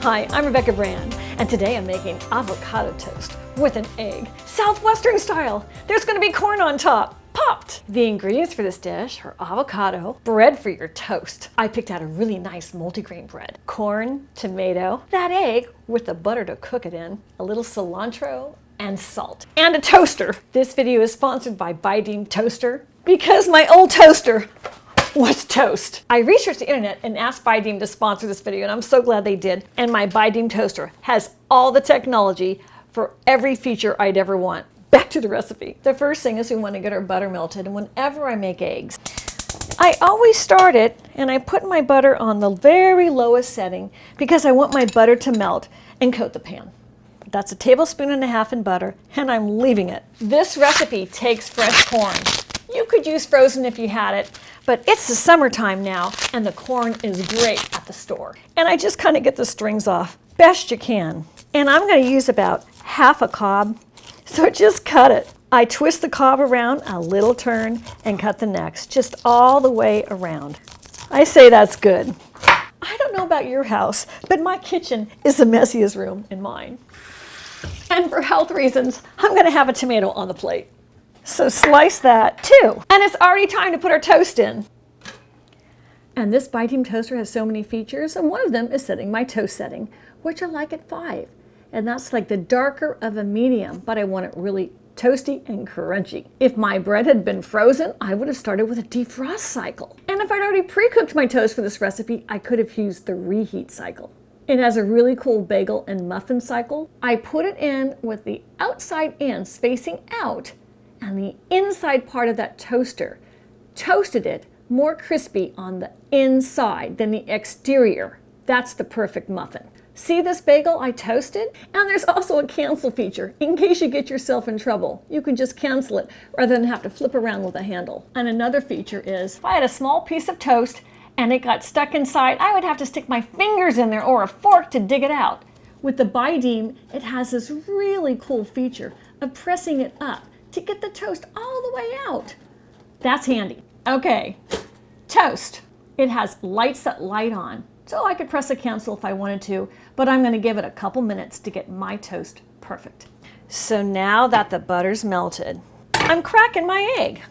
Hi, I'm Rebecca Brand, and today I'm making avocado toast with an egg, Southwestern style. There's going to be corn on top, popped. The ingredients for this dish are avocado, bread for your toast. I picked out a really nice multigrain bread, corn, tomato, that egg with the butter to cook it in, a little cilantro, and salt, and a toaster. This video is sponsored by Buydeem toaster because my old toaster was toast. I researched the internet and asked Buydeem to sponsor this video, and I'm so glad they did. And my Buydeem toaster has all the technology for every feature I'd ever want. Back to the recipe. The first thing is we want to get our butter melted, and whenever I make eggs, I always start it and I put my butter on the very lowest setting because I want my butter to melt and coat the pan. That's 1.5 tablespoons in butter, and I'm leaving it. This recipe takes fresh corn. You could use frozen if you had it, but it's the summertime now, and the corn is great at the store. And I just kind of get the strings off, best you can. And I'm going to use about half a cob, so just cut it. I twist the cob around a little turn and cut the necks, just all the way around. I say that's good. I don't know about your house, but my kitchen is the messiest room in mine. And for health reasons, I'm going to have a tomato on the plate. So slice that too. And it's already time to put our toast in. And this Buydeem toaster has so many features, and one of them is setting my toast setting, which I like at 5. And that's like the darker of a medium, but I want it really toasty and crunchy. If my bread had been frozen, I would have started with a defrost cycle. And if I'd already pre-cooked my toast for this recipe, I could have used the reheat cycle. It has a really cool bagel and muffin cycle. I put it in with the outside ends facing out, and the inside part of that toaster toasted it more crispy on the inside than the exterior. That's the perfect muffin. See this bagel I toasted? And there's also a cancel feature in case you get yourself in trouble. You can just cancel it rather than have to flip around with a handle. And another feature is if I had a small piece of toast and it got stuck inside, I would have to stick my fingers in there or a fork to dig it out. With the Buydeem, it has this really cool feature of pressing it up to get the toast all the way out. That's handy. Okay, toast. It has lights that light on, so I could press a cancel if I wanted to, but I'm gonna give it a couple minutes to get my toast perfect. So now that the butter's melted, I'm cracking my egg.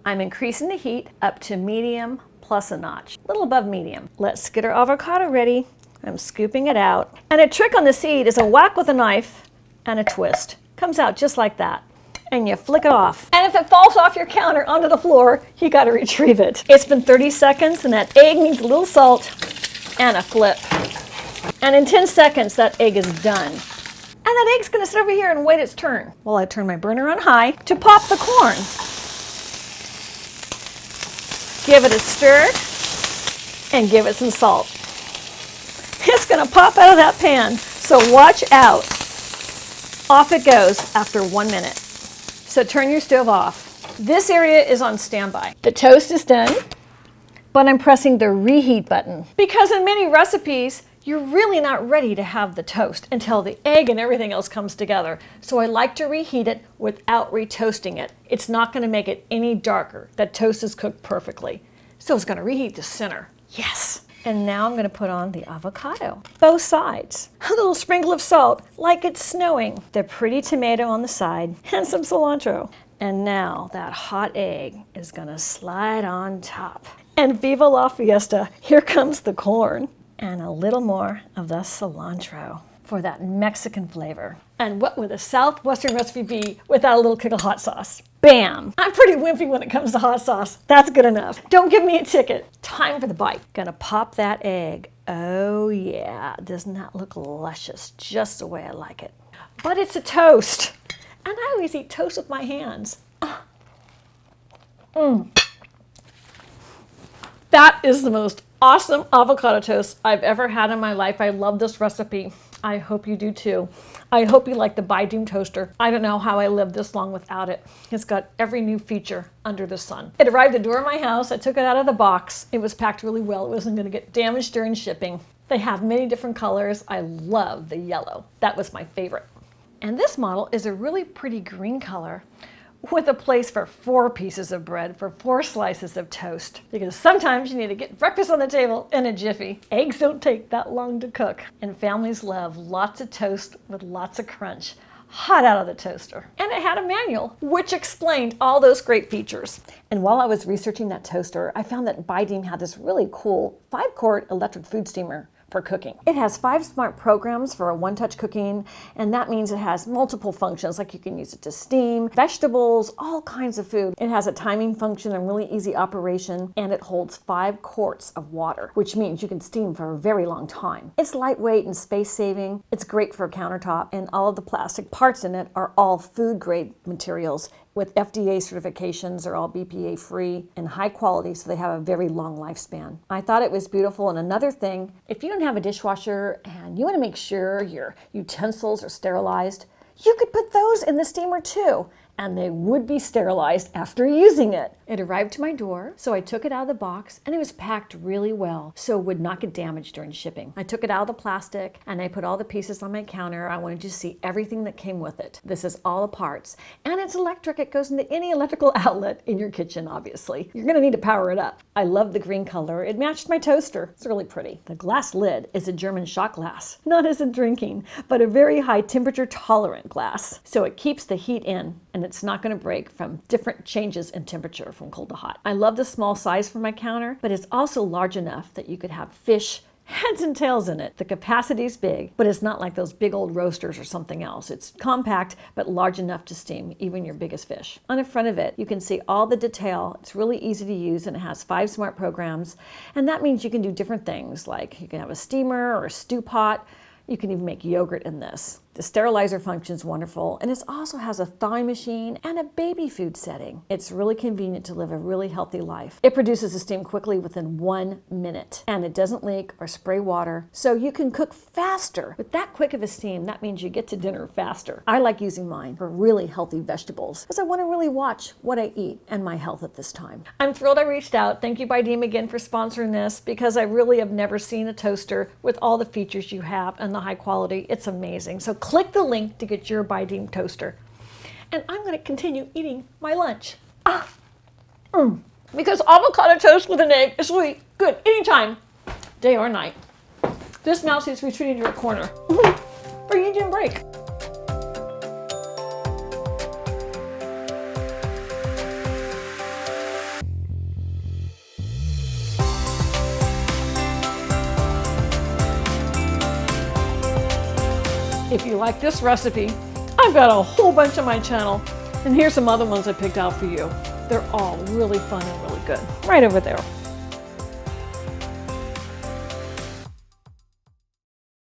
I'm increasing the heat up to medium plus a notch, a little above medium. Let's get our avocado ready. I'm scooping it out. And a trick on the seed is a whack with a knife and a twist. Comes out just like that. And you flick it off. And if it falls off your counter onto the floor, you gotta retrieve it. It's been 30 seconds and that egg needs a little salt and a flip. And in 10 seconds, that egg is done. And that egg's gonna sit over here and wait its turn while I turn my burner on high to pop the corn. Give it a stir and give it some salt. It's gonna pop out of that pan, so watch out. Off it goes after 1 minute. So turn your stove off. This area is on standby. The toast is done, but I'm pressing the reheat button because in many recipes, you're really not ready to have the toast until the egg and everything else comes together. So I like to reheat it without retoasting it. It's not gonna make it any darker. That toast is cooked perfectly. So it's gonna reheat the center. Yes. And now I'm gonna put on the avocado, both sides. A little sprinkle of salt, like it's snowing. The pretty tomato on the side, and some cilantro. And now that hot egg is gonna slide on top. And viva la fiesta, here comes the corn. And a little more of the cilantro for that Mexican flavor. And what would a Southwestern recipe be without a little kick of hot sauce? Bam! I'm pretty wimpy when it comes to hot sauce. That's good enough. Don't give me a ticket. Time for the bite. Gonna pop that egg. Oh yeah, doesn't that look luscious? Just the way I like it. But it's a toast. And I always eat toast with my hands. That is the most awesome avocado toast I've ever had in my life. I love this recipe. I hope you do too. I hope you like the Buydeem toaster. I don't know how I lived this long without it. It's got every new feature under the sun. It arrived at the door of my house. I took it out of the box. It was packed really well. It wasn't going to get damaged during shipping. They have many different colors. I love the yellow. That was my favorite. And this model is a really pretty green color with a place for 4 pieces of bread for 4 slices of toast. Because sometimes you need to get breakfast on the table in a jiffy. Eggs don't take that long to cook. And families love lots of toast with lots of crunch, hot out of the toaster. And it had a manual, which explained all those great features. And while I was researching that toaster, I found that Buydeem had this really cool 5-quart electric food steamer for cooking. It has 5 smart programs for a one-touch cooking, and that means it has multiple functions, like you can use it to steam vegetables, all kinds of food. It has a timing function and really easy operation, and it holds 5 quarts of water, which means you can steam for a very long time. It's lightweight and space-saving. It's great for a countertop, and all of the plastic parts in it are all food-grade materials with FDA certifications. They're all BPA free and high quality, so they have a very long lifespan. I thought it was beautiful. And another thing, if you don't have a dishwasher and you want to make sure your utensils are sterilized, you could put those in the steamer too, and they would be sterilized after using it. It arrived to my door, so I took it out of the box, and it was packed really well, so it would not get damaged during shipping. I took it out of the plastic, and I put all the pieces on my counter. I wanted you to see everything that came with it. This is all the parts, and it's electric. It goes into any electrical outlet in your kitchen, obviously. You're gonna need to power it up. I love the green color. It matched my toaster. It's really pretty. The glass lid is a German shot glass, not as in drinking, but a very high temperature tolerant glass. So it keeps the heat in, and it's not gonna break from different changes in temperature from cold to hot. I love the small size for my counter, but it's also large enough that you could have fish, heads and tails in it. The capacity is big, but it's not like those big old roasters or something else. It's compact, but large enough to steam even your biggest fish. On the front of it, you can see all the detail. It's really easy to use, and it has 5 smart programs. And that means you can do different things, like you can have a steamer or a stew pot. You can even make yogurt in this. The sterilizer function is wonderful, and it also has a thawing machine and a baby food setting. It's really convenient to live a really healthy life. It produces the steam quickly within 1 minute, and it doesn't leak or spray water, so you can cook faster. With that quick of a steam, that means you get to dinner faster. I like using mine for really healthy vegetables, because I want to really watch what I eat and my health at this time. I'm thrilled I reached out. Thank you, Buydeem, again for sponsoring this, because I really have never seen a toaster with all the features you have and the high quality. It's amazing. So click the link to get your Buydeem toaster. And I'm going to continue eating my lunch. Because avocado toast with an egg is really good anytime, day or night. This mouse is retreating to a corner. For you to break. If you like this recipe, I've got a whole bunch on my channel, and here's some other ones I picked out for you. They're all really fun and really good. Right over there.